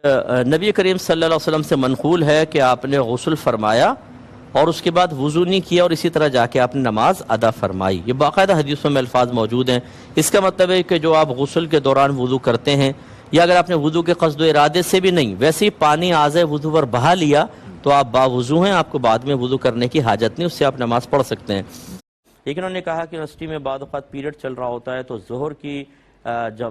نبی کریم صلی اللہ علیہ وسلم سے منقول ہے کہ آپ نے غسل فرمایا اور اس کے بعد وضو نہیں کیا اور اسی طرح جا کے آپ نے نماز ادا فرمائی. یہ باقاعدہ حدیثوں میں الفاظ موجود ہیں. اس کا مطلب ہے کہ جو آپ غسل کے دوران وضو کرتے ہیں یا اگر آپ نے وضو کے قصد و ارادے سے بھی نہیں، ویسے ہی پانی آزے وضو پر بہا لیا تو آپ باوضو ہیں، آپ کو بعد میں وضو کرنے کی حاجت نہیں، اس سے آپ نماز پڑھ سکتے ہیں. لیکن انہوں نے کہا کہ یونیورسٹی میں بعض اوقات پیریڈ چل رہا ہوتا ہے تو ظہر کی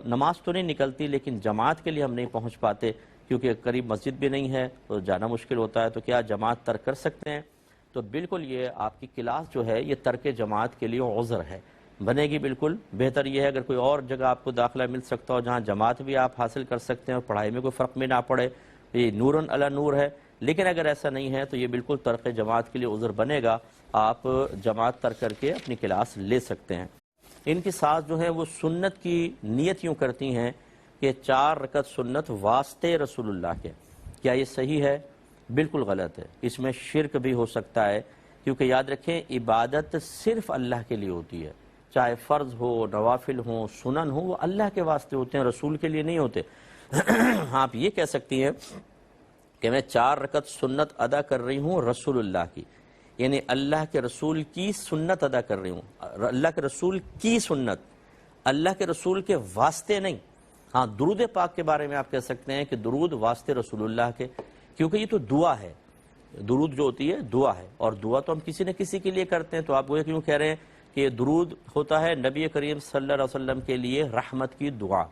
نماز تو نہیں نکلتی لیکن جماعت کے لیے ہم نہیں پہنچ پاتے کیونکہ قریب مسجد بھی نہیں ہے تو جانا مشکل ہوتا ہے، تو کیا جماعت ترک کر سکتے ہیں؟ تو بالکل یہ آپ کی کلاس جو ہے یہ ترک جماعت کے لیے عذر ہے، بنے گی. بالکل بہتر یہ ہے اگر کوئی اور جگہ آپ کو داخلہ مل سکتا ہو جہاں جماعت بھی آپ حاصل کر سکتے ہیں اور پڑھائی میں کوئی فرق بھی نہ پڑے، یہ نورن علی نور ہے. لیکن اگر ایسا نہیں ہے تو یہ بالکل ترک جماعت کے لیے عذر بنے گا، آپ جماعت ترک کر کے اپنی کلاس لے سکتے ہیں. ان کی ساز جو ہیں وہ سنت کی نیت یوں کرتی ہیں کہ 4 رکعت سنت واسطے رسول اللہ کے. کیا یہ صحیح ہے؟ بالکل غلط ہے. اس میں شرک بھی ہو سکتا ہے کیونکہ یاد رکھیں عبادت صرف اللہ کے لیے ہوتی ہے، چاہے فرض ہو، نوافل ہوں، سنن ہوں، وہ اللہ کے واسطے ہوتے ہیں، رسول کے لیے نہیں ہوتے. ہاں آپ یہ کہہ سکتی ہیں کہ میں 4 رکعت سنت ادا کر رہی ہوں رسول اللہ کی، یعنی اللہ کے رسول کی سنت ادا کر رہی ہوں. اللہ کے رسول کی سنت، اللہ کے رسول کے واسطے نہیں. ہاں درود پاک کے بارے میں آپ کہہ سکتے ہیں کہ درود واسطے رسول اللہ کے، کیونکہ یہ تو دعا ہے. درود جو ہوتی ہے دعا ہے اور دعا تو ہم کسی نہ کسی کے لیے کرتے ہیں. تو آپ وہ کیوں کہہ رہے ہیں کہ درود ہوتا ہے نبی کریم صلی اللہ علیہ وسلم کے لیے رحمت کی دعا،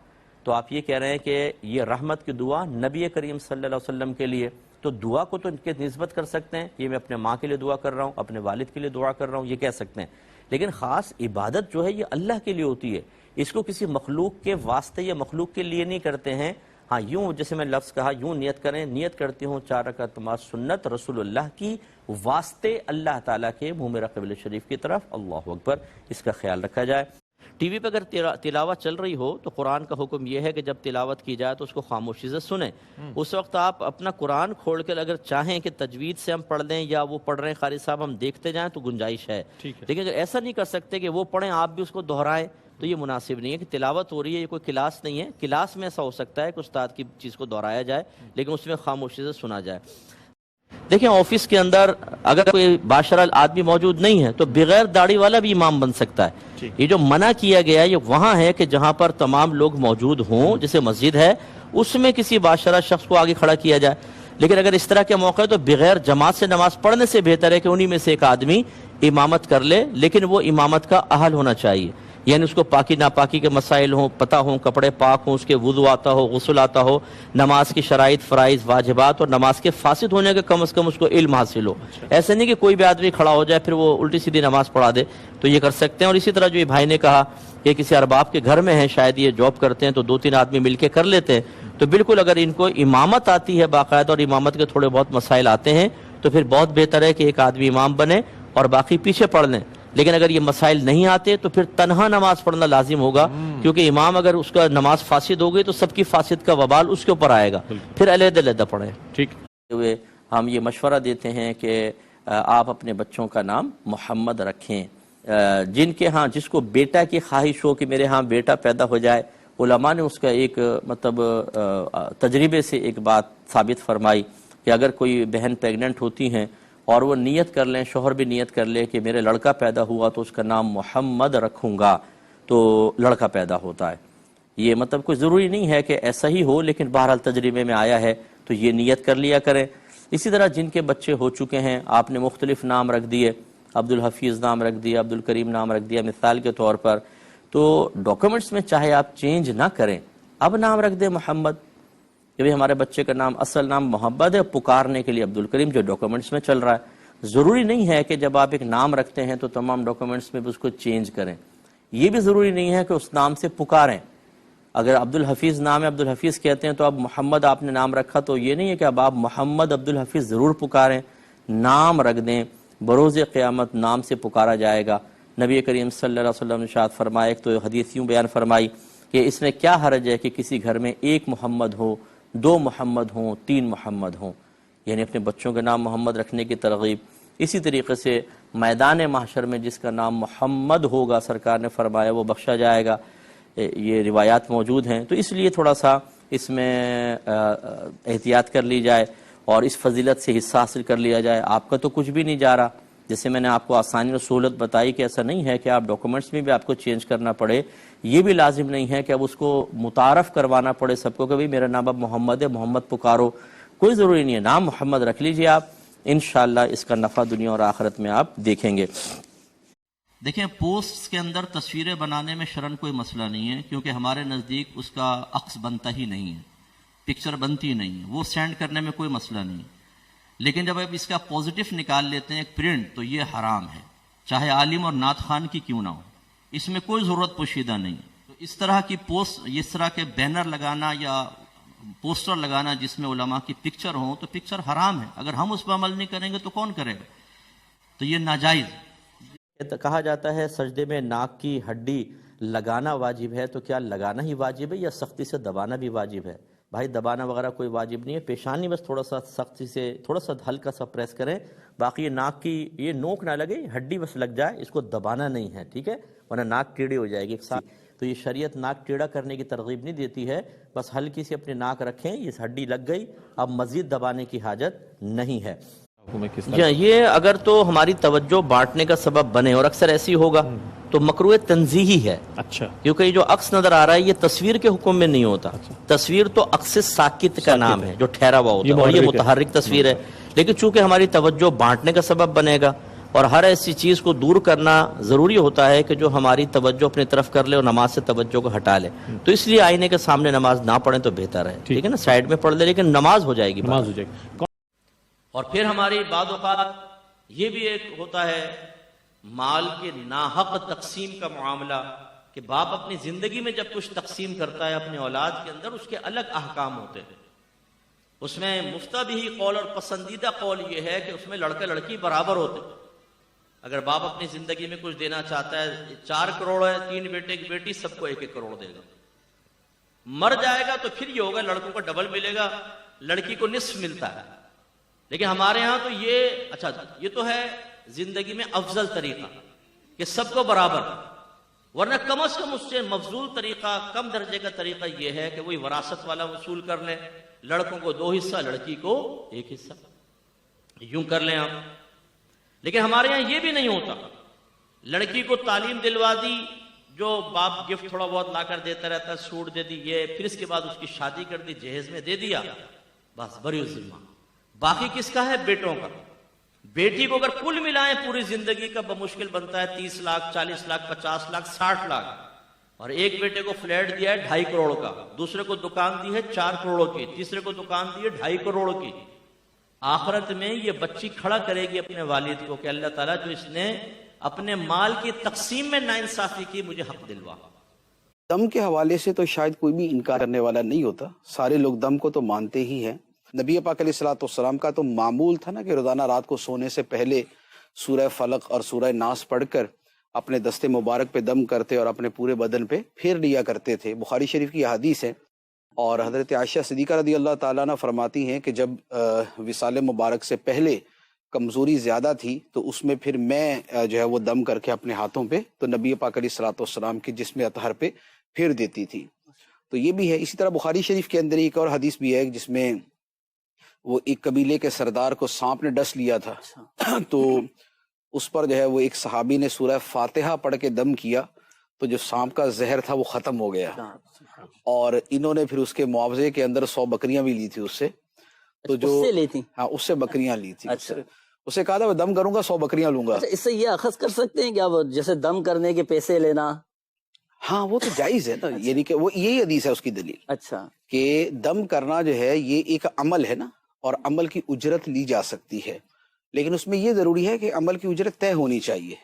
تو آپ یہ کہہ رہے ہیں کہ یہ رحمت کی دعا نبی کریم صلی اللہ علیہ وسلم کے لیے، تو دعا کو تو ان کے نسبت کر سکتے ہیں، یہ میں اپنے ماں کے لیے دعا کر رہا ہوں، اپنے والد کے لیے دعا کر رہا ہوں، یہ کہہ سکتے ہیں. لیکن خاص عبادت جو ہے یہ اللہ کے لیے ہوتی ہے، اس کو کسی مخلوق کے واسطے یا مخلوق کے لیے نہیں کرتے ہیں. ہاں یوں جیسے میں لفظ کہا یوں نیت کریں، نیت کرتی ہوں 4 رکعت نماز سنت رسول اللہ کی واسطے اللہ تعالیٰ کے منہ میں قبل شریف کی طرف. اللہ اکبر، اس کا خیال رکھا جائے. ٹی وی پہ اگر تلاوت چل رہی ہو تو قرآن کا حکم یہ ہے کہ جب تلاوت کی جائے تو اس کو خاموشی سے سنیں. اس وقت آپ اپنا قرآن کھول کر اگر چاہیں کہ تجوید سے ہم پڑھ لیں یا وہ پڑھ رہے ہیں قاری صاحب ہم دیکھتے جائیں تو گنجائش ہے. لیکن اگر ایسا نہیں کر سکتے کہ وہ پڑھیں آپ بھی اس کو دہرائیں تو یہ مناسب نہیں ہے. کہ تلاوت ہو رہی ہے، یہ کوئی کلاس نہیں ہے. کلاس میں ایسا ہو سکتا ہے کہ استاد کی چیز کو دہرایا جائے لیکن اس میں خاموشی سے سنا جائے. دیکھیں آفس کے اندر اگر کوئی باشرال آدمی موجود نہیں ہے تو بغیر داڑھی والا بھی امام بن سکتا ہے. یہ جو منع کیا گیا ہے یہ وہاں ہے کہ جہاں پر تمام لوگ موجود ہوں، جیسے مسجد ہے اس میں کسی باشرہ شخص کو آگے کھڑا کیا جائے. لیکن اگر اس طرح کے موقع ہے تو بغیر جماعت سے نماز پڑھنے سے بہتر ہے کہ انہی میں سے ایک آدمی امامت کر لے، لیکن وہ امامت کا اہل ہونا چاہیے، یعنی اس کو پاکی ناپاکی کے مسائل ہوں پتہ ہوں، کپڑے پاک ہوں، اس کے وضو آتا ہو، غسل آتا ہو، نماز کی شرائط فرائض واجبات اور نماز کے فاسد ہونے کا کم از کم اس کو علم حاصل ہو. ایسے نہیں کہ کوئی بھی آدمی کھڑا ہو جائے پھر وہ الٹی سیدھی نماز پڑھا دے، تو یہ کر سکتے ہیں. اور اسی طرح جو یہ بھائی نے کہا کہ کسی ارباب کے گھر میں ہیں، شاید یہ جاب کرتے ہیں تو 2-3 آدمی مل کے کر لیتے ہیں، تو بالکل اگر ان کو امامت آتی ہے باقاعدہ اور امامت کے تھوڑے بہت مسائل آتے ہیں تو پھر بہت بہتر ہے کہ ایک آدمی امام بنے اور باقی پیچھے پڑھ لیں. لیکن اگر یہ مسائل نہیں آتے تو پھر تنہا نماز پڑھنا لازم ہوگا، کیونکہ امام اگر اس کا نماز فاسد ہو گئی تو سب کی فاسد کا وبال اس کے اوپر آئے گا، پھر علیحدہ علیحدہ پڑھیں. ٹھیک ہوئے ہم یہ مشورہ دیتے ہیں کہ آپ اپنے بچوں کا نام محمد رکھیں. جن کے ہاں جس کو بیٹا کی خواہش ہو کہ میرے ہاں بیٹا پیدا ہو جائے، علماء نے اس کا ایک مطلب تجربے سے ایک بات ثابت فرمائی کہ اگر کوئی بہن پیگننٹ ہوتی ہیں اور وہ نیت کر لیں، شوہر بھی نیت کر لے کہ میرے لڑکا پیدا ہوا تو اس کا نام محمد رکھوں گا، تو لڑکا پیدا ہوتا ہے. یہ مطلب کوئی ضروری نہیں ہے کہ ایسا ہی ہو، لیکن بہرحال تجربے میں آیا ہے تو یہ نیت کر لیا کریں. اسی طرح جن کے بچے ہو چکے ہیں آپ نے مختلف نام رکھ دیے، عبدالحفیظ نام رکھ دیا، عبدالکریم نام رکھ دیا مثال کے طور پر، تو ڈاکومنٹس میں چاہے آپ چینج نہ کریں، اب نام رکھ دیں محمد کہ بھئی ہمارے بچے کا نام اصل نام محمد ہے، پکارنے کے لیے عبدالکریم جو ڈاکومنٹس میں چل رہا ہے. ضروری نہیں ہے کہ جب آپ ایک نام رکھتے ہیں تو تمام ڈاکومنٹس میں بھی اس کو چینج کریں. یہ بھی ضروری نہیں ہے کہ اس نام سے پکاریں. اگر عبدالحفیظ نام ہے عبدالحفیظ کہتے ہیں تو اب محمد آپ نے نام رکھا تو یہ نہیں ہے کہ اب آپ محمد عبدالحفیظ ضرور پکاریں، نام رکھ دیں. بروز قیامت نام سے پکارا جائے گا. نبی کریم صلی اللہ علیہ وسلم نے ارشاد فرمایا، ایک تو حدیث یوں بیان فرمائی کہ اس میں کیا حرج ہے کہ کسی گھر میں 1 محمد ہو، 2 محمد ہوں، 3 محمد ہوں، یعنی اپنے بچوں کے نام محمد رکھنے کی ترغیب. اسی طریقے سے میدان محشر میں جس کا نام محمد ہوگا سرکار نے فرمایا وہ بخشا جائے گا. یہ روایات موجود ہیں، تو اس لیے تھوڑا سا اس میں احتیاط کر لی جائے اور اس فضیلت سے حصہ حاصل کر لیا جائے. آپ کا تو کچھ بھی نہیں جا رہا. جیسے میں نے آپ کو آسانی اور سہولت بتائی کہ ایسا نہیں ہے کہ آپ ڈاکومنٹس میں بھی آپ کو چینج کرنا پڑے. یہ بھی لازم نہیں ہے کہ اب اس کو متعارف کروانا پڑے سب کو کہ بھئی میرا نام اب محمد ہے, محمد پکارو. کوئی ضروری نہیں ہے, نام محمد رکھ لیجئے آپ, انشاءاللہ اس کا نفع دنیا اور آخرت میں آپ دیکھیں گے. دیکھیں, پوسٹ کے اندر تصویریں بنانے میں شرعاً کوئی مسئلہ نہیں ہے, کیونکہ ہمارے نزدیک اس کا عکس بنتا ہی نہیں ہے, پکچر بنتی ہی نہیں ہے, وہ سینڈ کرنے میں کوئی مسئلہ نہیں ہے. لیکن جب آپ اس کا پازیٹو نکال لیتے ہیں ایک پرنٹ, تو یہ حرام ہے, چاہے عالم اور نعت خوان کی کیوں نہ ہو, اس میں کوئی ضرورت پوشیدہ نہیں. تو اس طرح کی پوسٹ, اس طرح کے بینر لگانا یا پوسٹر لگانا جس میں علماء کی پکچر ہوں, تو پکچر حرام ہے. اگر ہم اس پر عمل نہیں کریں گے تو کون کرے گا؟ تو یہ ناجائز. کہا جاتا ہے سجدے میں ناک کی ہڈی لگانا واجب ہے, تو کیا لگانا ہی واجب ہے یا سختی سے دبانا بھی واجب ہے؟ بھائی دبانا وغیرہ کوئی واجب نہیں ہے, پیشانی بس تھوڑا سا سختی سے, تھوڑا سا ہلکا سا پریس کریں, باقی یہ ناک کی یہ نوک نہ لگے, ہڈی بس لگ جائے, اس کو دبانا نہیں ہے, ٹھیک ہے, ورنہ ناک ٹیڑھی ہو جائے گی. تو یہ شریعت ناک ٹیڑھا کرنے کی ترغیب نہیں دیتی ہے, بس ہلکی سی اپنی ناک رکھیں, یہ ہڈی لگ گئی, اب مزید دبانے کی حاجت نہیں ہے. یہ اگر تو ہماری توجہ بانٹنے کا سبب بنے, اور اکثر ایسی ہوگا, تو مکروہ تنزیہی ہے. اچھا, کیونکہ یہ جو عکس نظر آ رہا ہے یہ تصویر کے حکم میں نہیں ہوتا. تصویر تو عکس ساکت کا نام ہے, جو ٹھہرا ہوا ہوتا ہے, اور یہ متحرک تصویر ہے. لیکن چونکہ ہماری توجہ بانٹنے کا سبب بنے گا, اور ہر ایسی چیز کو دور کرنا ضروری ہوتا ہے کہ جو ہماری توجہ اپنی طرف کر لے اور نماز سے توجہ کو ہٹا لے, تو اس لیے آئینے کے سامنے نماز نہ پڑھیں تو بہتر ہے, ٹھیک ہے نا, سائیڈ میں پڑھ لے, لیکن نماز ہو جائے گی. اور پھر ہماری بعض اوقات یہ بھی ایک ہوتا ہے مال کے ناحق تقسیم کا معاملہ, کہ باپ اپنی زندگی میں جب کچھ تقسیم کرتا ہے اپنے اولاد کے اندر, اس کے الگ احکام ہوتے ہیں. اس میں مفتبی قول اور پسندیدہ قول یہ ہے کہ اس میں لڑکا لڑکی برابر ہوتے ہیں. اگر باپ اپنی زندگی میں کچھ دینا چاہتا ہے, 4 کروڑ ہے, 3 بیٹے کی بیٹی, سب کو 1-1 کروڑ دے گا. مر جائے گا تو پھر یہ ہوگا لڑکوں کو ڈبل ملے گا, لڑکی کو نصف ملتا ہے. لیکن ہمارے ہاں تو یہ اچھا, یہ تو ہے زندگی میں افضل طریقہ کہ سب کو برابر, ورنہ کم از کم اس سے مفضول طریقہ, کم درجے کا طریقہ یہ ہے کہ وہی وراثت والا وصول کر لیں, لڑکوں کو 2 حصہ, لڑکی کو 1 حصہ, یوں کر لیں آپ. لیکن ہمارے ہاں یہ بھی نہیں ہوتا. لڑکی کو تعلیم دلوا دی, جو باپ گفٹ تھوڑا بہت لا کر دیتا رہتا ہے, سوٹ دے دی, یہ, پھر اس کے بعد اس کی شادی کر دی, جہیز میں دے دیا, بس بری الذمہ. باقی کس کا ہے؟ بیٹوں کا. بیٹی کو اگر کل ملائیں پوری زندگی کا بمشکل بنتا ہے 30 لاکھ, 40 لاکھ, 50 لاکھ, 60 لاکھ. اور ایک بیٹے کو فلیٹ دیا ہے 2.5 کروڑ کا, دوسرے کو دکان دی ہے 4 کروڑ کی, تیسرے کو دکان دی ہے 2.5 کروڑ کی. آخرت میں یہ بچی کھڑا کرے گی اپنے والد کو کہ اللہ تعالیٰ جو اس نے اپنے مال کی تقسیم میں ناانصافی کی, مجھے حق دلوا. دم کے حوالے سے تو شاید کوئی بھی انکار کرنے والا نہیں ہوتا, سارے لوگ دم کو تو مانتے ہی ہیں. نبی پاک علیہ الصلوۃ والسلام کا تو معمول تھا نا کہ روزانہ رات کو سونے سے پہلے سورہ فلق اور سورہ ناس پڑھ کر اپنے دستے مبارک پہ دم کرتے اور اپنے پورے بدن پہ پھیر لیا کرتے تھے. بخاری شریف کی حدیث ہے, اور حضرت عائشہ صدیقہ رضی اللہ تعالیٰ عنہ فرماتی ہیں کہ جب وصال مبارک سے پہلے کمزوری زیادہ تھی تو اس میں پھر میں جو ہے وہ دم کر کے اپنے ہاتھوں پہ تو نبی پاک علیہ الصلوۃ والسلام کے جسم اطہر پہ پھیر دیتی تھی. تو یہ بھی ہے. اسی طرح بخاری شریف کے اندر ایک اور حدیث بھی ہے جس میں وہ ایک قبیلے کے سردار کو سانپ نے ڈس لیا تھا, تو اس پر جو ہے وہ ایک صحابی نے سورہ فاتحہ پڑھ کے دم کیا, تو جو سانپ کا زہر تھا وہ ختم ہو گیا, اور انہوں نے پھر اس کے معاوضے کے اندر 100 بکریاں بھی لی تھی اس سے. تو جو ہاں اس سے بکریاں لی تھی, اسے کہا تھا میں دم کروں گا 100 بکریاں لوں گا. اس سے یہ اخذ کر سکتے ہیں کیا جیسے دم کرنے کے پیسے لینا؟ ہاں وہ تو جائز ہے نا, یعنی کہ وہ یہی حدیث ہے اس کی دلیل. اچھا, کہ دم کرنا جو ہے یہ ایک عمل ہے نا, اور عمل کی اجرت لی جا سکتی ہے, لیکن اس میں یہ ضروری ہے کہ عمل کی اجرت طے ہونی چاہیے,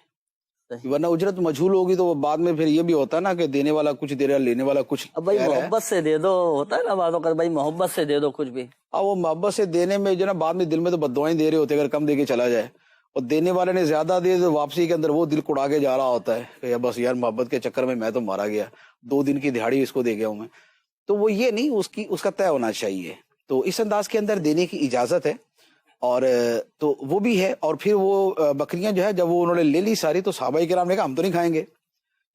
ورنہ اجرت مجہول ہوگی تو وہ بعد میں پھر یہ بھی ہوتا ہے نا کہ دینے والا کچھ دے رہا, لینے والا کچھ. اب بھائی محبت سے دے دو, ہوتا ہے نا باتوں کا, بھائی محبت سے دے دو کچھ بھی. اب وہ محبت سے دینے میں جو نا بعد میں دل میں تو بددعائیں دے رہے ہوتے اگر کم دے کے چلا جائے, اور دینے والے نے زیادہ دے تو واپسی کے اندر وہ دل کڑا کے جا رہا ہوتا ہے کہ بس یار محبت کے چکر میں تو مارا گیا, 2 دن کی دہاڑی اس کو دے گیا ہوں میں. تو وہ یہ نہیں, اس کا طے ہونا چاہیے. تو اس انداز کے اندر دینے کی اجازت ہے, اور تو وہ بھی ہے. اور پھر وہ بکریاں جو ہے جب وہ انہوں نے لے لی ساری, تو صحابہ کرام نے کہا ہم تو نہیں کھائیں گے,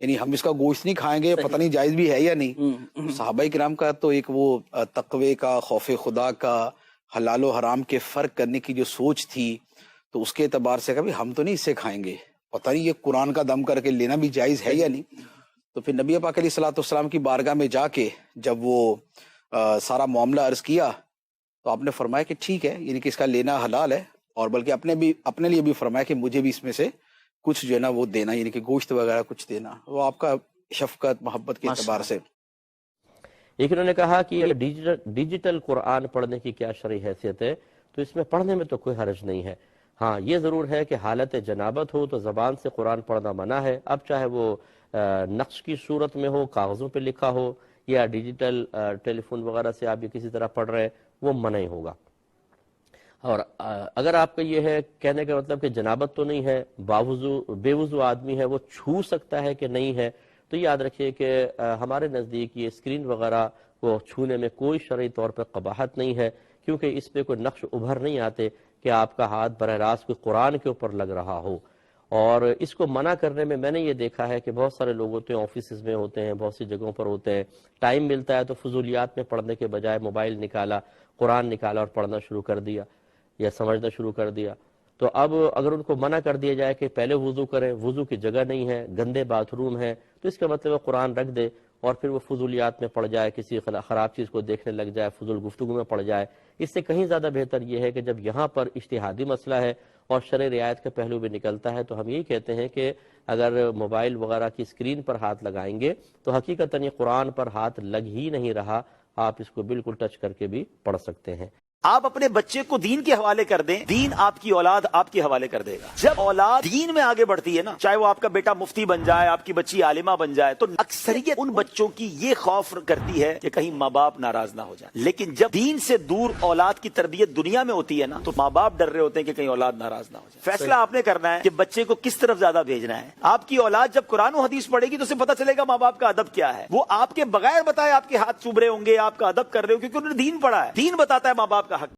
یعنی ہم اس کا گوشت نہیں کھائیں گے، پتہ نہیں جائز بھی ہے یا نہیں. صحابہ کرام کا تو ایک وہ تقوی کا، خوف خدا کا، حلال و حرام کے فرق کرنے کی جو سوچ تھی، تو اس کے اعتبار سے کبھی ہم تو نہیں اس سے کھائیں گے، پتہ نہیں یہ قرآن کا دم کر کے لینا بھی جائز ہے یا نہیں. تو پھر نبی پاک علیہ الصلوۃ والسلام کی بارگاہ میں جا کے جب وہ سارا معاملہ عرض کیا تو آپ نے فرمایا کہ ٹھیک ہے، یعنی کہ اس کا لینا حلال ہے، اور بلکہ اپنے لیے بھی فرمایا کہ مجھے بھی اس میں سے کچھ جو ہے نا وہ دینا، یعنی کہ گوشت وغیرہ کچھ دینا. وہ آپ کا شفقت محبت کے اعتبار سے. ایک انہوں نے کہا کہ یہ ڈیجیٹل قرآن پڑھنے کی کیا شرعی حیثیت ہے؟ تو اس میں پڑھنے میں تو کوئی حرج نہیں ہے. ہاں یہ ضرور ہے کہ حالت جنابت ہو تو زبان سے قرآن پڑھنا منع ہے. اب چاہے وہ نقش کی صورت میں ہو، کاغذوں پہ لکھا ہو، یا ڈیجیٹل ٹیلی فون وغیرہ سے آپ یہ کسی طرح پڑھ رہے ہیں، وہ منع ہی ہوگا. اور اگر آپ کا یہ ہے کہنے کا مطلب کہ جنابت تو نہیں ہے، بے وضو آدمی ہے، وہ چھو سکتا ہے کہ نہیں ہے، تو یاد رکھیے کہ ہمارے نزدیک یہ اسکرین وغیرہ کو چھونے میں کوئی شرعی طور پر قباحت نہیں ہے، کیونکہ اس پہ کوئی نقش ابھر نہیں آتے کہ آپ کا ہاتھ براہ راست کوئی قرآن کے اوپر لگ رہا ہو. اور اس کو منع کرنے میں نے یہ دیکھا ہے کہ بہت سارے لوگ ہوتے ہیں، آفیسز میں ہوتے ہیں، بہت سی جگہوں پر ہوتے ہیں، ٹائم ملتا ہے تو فضولیات میں پڑھنے کے بجائے موبائل نکالا، قرآن نکالا اور پڑھنا شروع کر دیا یا سمجھنا شروع کر دیا. تو اب اگر ان کو منع کر دیا جائے کہ پہلے وضو کریں، وضو کی جگہ نہیں ہے، گندے باتھ روم ہے، تو اس کا مطلب ہے قرآن رکھ دے اور پھر وہ فضولیات میں پڑ جائے، کسی خراب چیز کو دیکھنے لگ جائے، فضول گفتگو میں پڑ جائے. اس سے کہیں زیادہ بہتر یہ ہے کہ جب یہاں پر اجتہادی مسئلہ ہے اور شرع رعایت کا پہلو بھی نکلتا ہے، تو ہم یہی کہتے ہیں کہ اگر موبائل وغیرہ کی اسکرین پر ہاتھ لگائیں گے تو حقیقتاً یہ قرآن پر ہاتھ لگ ہی نہیں رہا، آپ اس کو بالکل ٹچ کر کے بھی پڑھ سکتے ہیں. آپ اپنے بچے کو دین کے حوالے کر دیں، دین آپ کی اولاد آپ کے حوالے کر دے گا. جب اولاد دین میں آگے بڑھتی ہے نا، چاہے وہ آپ کا بیٹا مفتی بن جائے، آپ کی بچی عالمہ بن جائے، تو اکثریت ان بچوں کی یہ خوف کرتی ہے کہ کہیں ماں باپ ناراض نہ ہو جائے. لیکن جب دین سے دور اولاد کی تربیت دنیا میں ہوتی ہے نا، تو ماں باپ ڈر رہے ہوتے ہیں کہ کہیں اولاد ناراض نہ ہو جائے. فیصلہ آپ نے کرنا ہے کہ بچے کو کس طرف زیادہ بھیجنا ہے. آپ کی اولاد جب قرآن و حدیث پڑھے گی تو اسے پتہ چلے گا ماں باپ کا ادب کیا ہے. وہ آپ کے بغیر بتائے آپ کے ہاتھ چوب رہے ہوں گے، آپ کا ادب کر رہے ہو، کیونکہ انہوں نے دین پڑھا ہے. دین بتاتا ہے ماں باپ کا حق.